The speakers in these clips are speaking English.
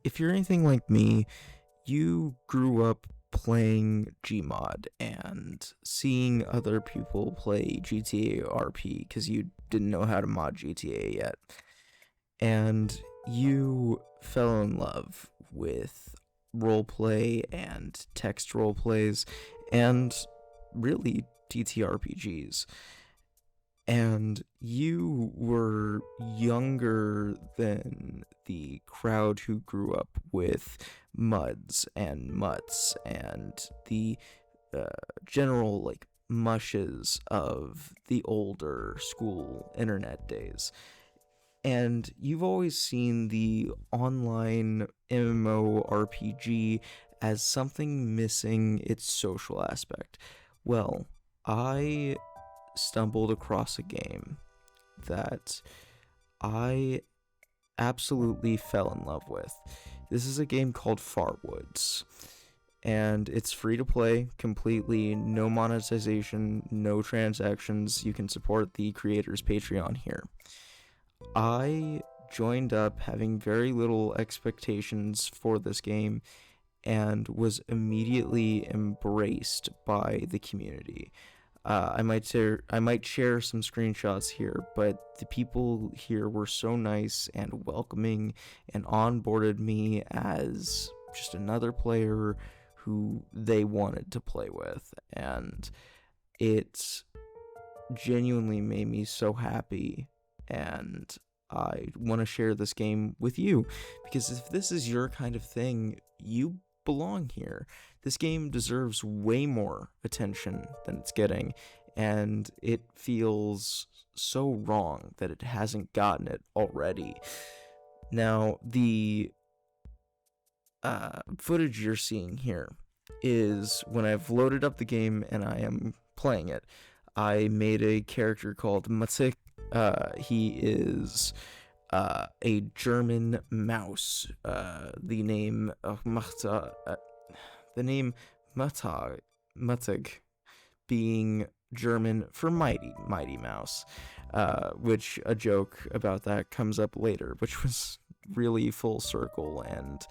if you're anything like me, you grew up playing Gmod and seeing other people play GTA RP because you didn't know how to mod GTA yet. And you fell in love with roleplay and text roleplays and really TTRPGs. And you were younger than the crowd who grew up with MUDs and MUTs and the uh, general like mushes of the older school internet days. And you've always seen the online MMORPG as something missing its social aspect. Well, I stumbled across a game that I absolutely fell in love with. This is a game called Farwoods, and it's free to play, completely no monetization, no transactions. You can support the creator's Patreon here. I joined up having very little expectations for this game and was immediately embraced by the community. I might share some screenshots here, but the people here were so nice and welcoming and onboarded me as just another player who they wanted to play with, and it genuinely made me so happy. And I want to share this game with you because if this is your kind of thing, you belong here. This game deserves way more attention than it's getting, and it feels so wrong that it hasn't gotten it already. Now, the footage you're seeing here is when I've loaded up the game and I am playing it. I made a character called Matik. He is a German mouse. The name Matag being German for mighty mouse, which a joke about that comes up later, which was really full circle and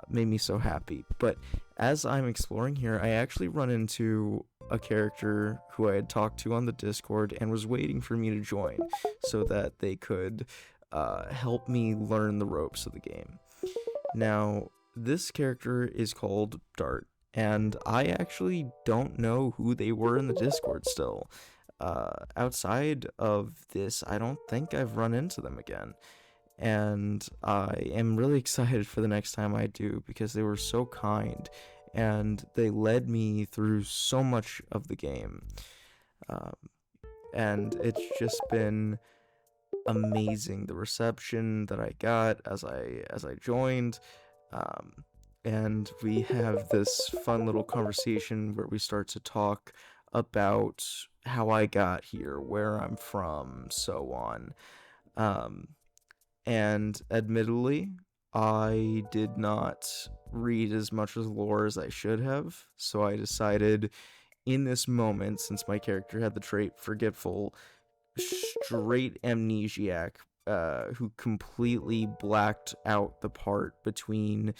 made me so happy. But as I'm exploring here, I actually run into a character who I had talked to on the Discord and was waiting for me to join so that they could help me learn the ropes of the game. Now, this character is called Dart, and I actually don't know who they were in the Discord still. Outside of this, I don't think I've run into them again. And I am really excited for the next time I do because they were so kind and they led me through so much of the game. And it's just been amazing, the reception that I got as I joined. And we have this fun little conversation where we start to talk about how I got here, where I'm from, so on. And admittedly, I did not read as much as lore as I should have, so I decided in this moment, since my character had the trait Forgetful, straight amnesiac, who completely blacked out the part between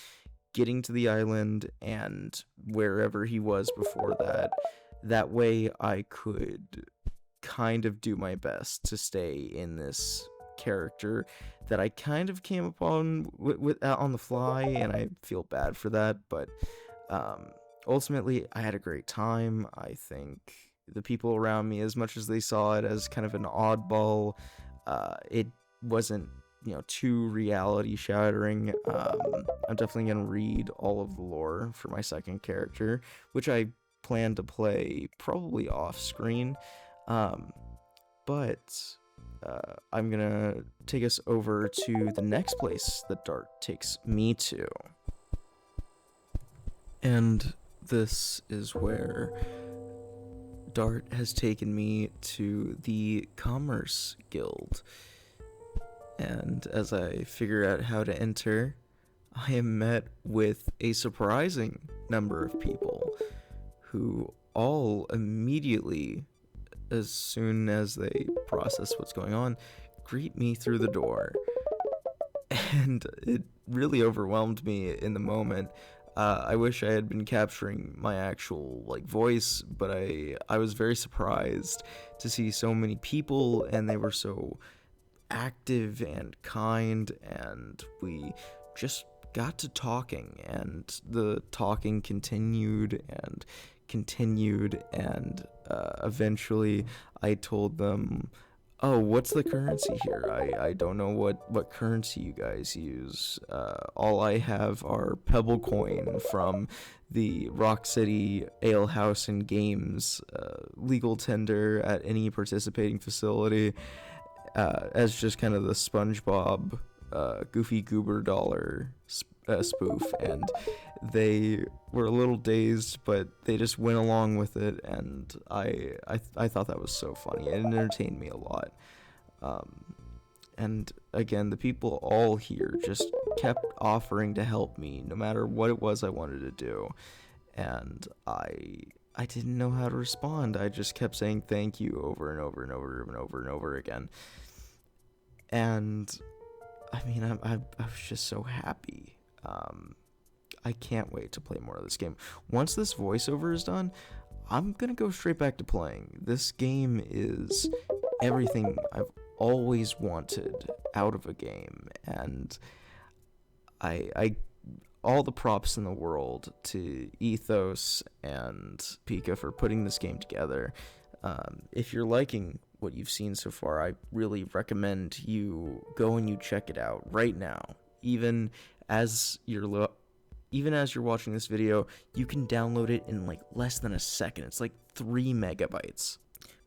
getting to the island and wherever he was before that. That way I could kind of do my best to stay in this character that I kind of came upon on the fly, and I feel bad for that, but ultimately I had a great time. I think the people around me, as much as they saw it as kind of an oddball, it wasn't too reality shattering. I'm definitely gonna read all of the lore for my second character, which I plan to play probably off screen, but I'm gonna take us over to the next place that Dart takes me to. And this is where Dart has taken me to the Commerce Guild. And as I figure out how to enter, I am met with a surprising number of people who all immediately, as soon as they process what's going on, greet me through the door. And it really overwhelmed me in the moment. I wish I had been capturing my actual like voice, but I was very surprised to see so many people, and they were so active and kind, and we just got to talking, and the talking continued, and eventually I told them, oh, what's the currency here? I don't know what currency you guys use. All I have are Pebble Coin from the Rock City Ale House and Games legal tender at any participating facility, as just kind of the SpongeBob Goofy Goober dollar spoof. And they were a little dazed, but they just went along with it, and I thought that was so funny. It entertained me a lot. And again, the people all here just kept offering to help me no matter what it was I wanted to do, and I didn't know how to respond. I just kept saying thank you over and over and over and over and over again. And I mean, I was just so happy. I can't wait to play more of this game. Once this voiceover is done, I'm gonna go straight back to playing. This game is everything I've always wanted out of a game, and I all the props in the world to Ethos and Pika for putting this game together. If you're liking what you've seen so far, I really recommend you go and you check it out right now. Even as you're watching this video, you can download it in like less than a second. It's like 3 megabytes.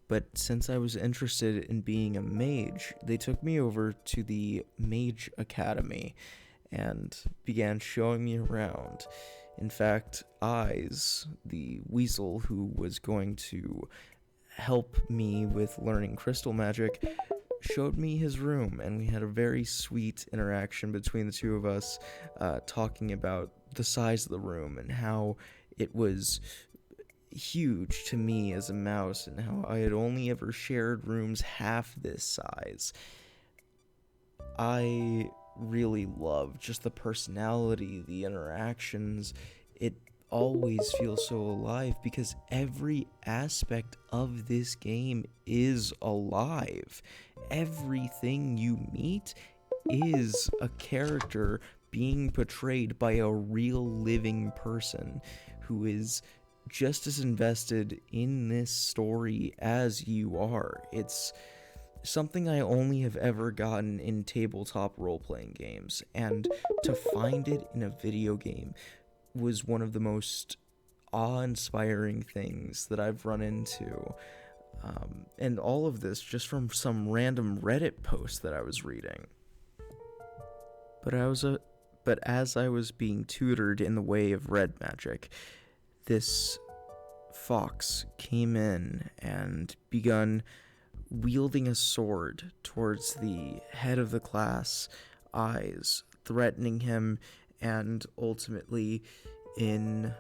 But since I was interested in being a mage, they took me over to the Mage Academy and began showing me around. In fact, Eyes, the weasel who was going to help me with learning crystal magic, showed me his room, and we had a very sweet interaction between the two of us, talking about the size of the room and how it was huge to me as a mouse, and how I had only ever shared rooms half this size. I really love just the personality, the interactions. It always feels so alive because every aspect of this game is alive. Everything you meet is a character being portrayed by a real living person who is just as invested in this story as you are. It's something I only have ever gotten in tabletop role-playing games, and to find it in a video game was one of the most awe-inspiring things that I've run into. And all of this just from some random Reddit post that I was reading. But as I was being tutored in the way of red magic, this fox came in and begun wielding a sword towards the head of the class, Eyes, threatening him, and ultimately, in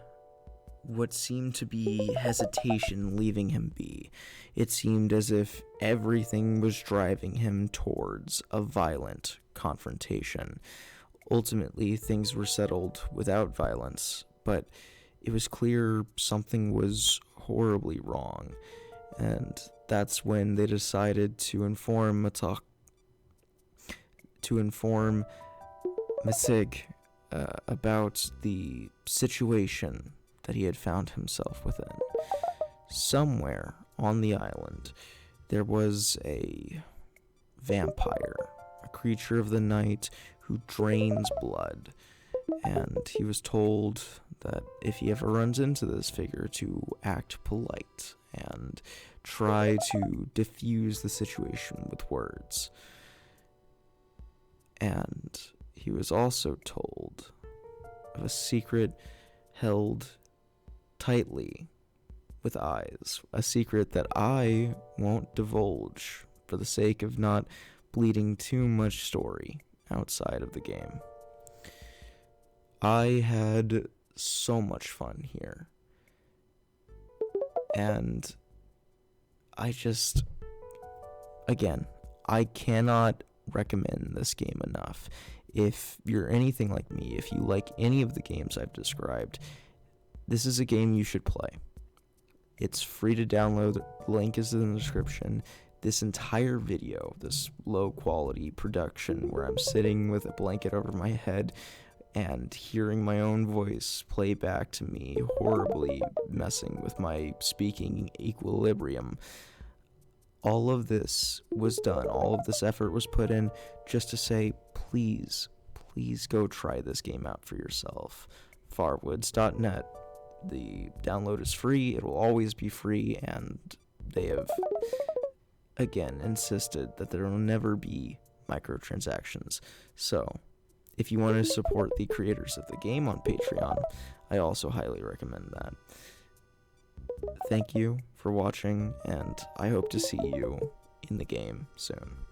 what seemed to be hesitation, leaving him be. It seemed as if everything was driving him towards a violent confrontation. Ultimately, things were settled without violence, but it was clear something was horribly wrong, and that's when they decided to inform Masig about the situation that he had found himself within. Somewhere on the island, there was a vampire, a creature of the night who drains blood, and he was told that if he ever runs into this figure, to act polite and try to diffuse the situation with words. And he was also told of a secret held tightly with Eyes, a secret that I won't divulge for the sake of not bleeding too much story outside of the game. I had so much fun here, and I cannot recommend this game enough. If you're anything like me, if you like any of the games I've described, this is a game you should play. It's free to download, link is in the description. This entire video, this low quality production where I'm sitting with a blanket over my head and hearing my own voice play back to me, horribly messing with my speaking equilibrium. All of this was done, all of this effort was put in just to say, please go try this game out for yourself. Farwoods.net. The download is free, it will always be free, and they have, again, insisted that there will never be microtransactions. So, if you want to support the creators of the game on Patreon, I also highly recommend that. Thank you for watching, and I hope to see you in the game soon.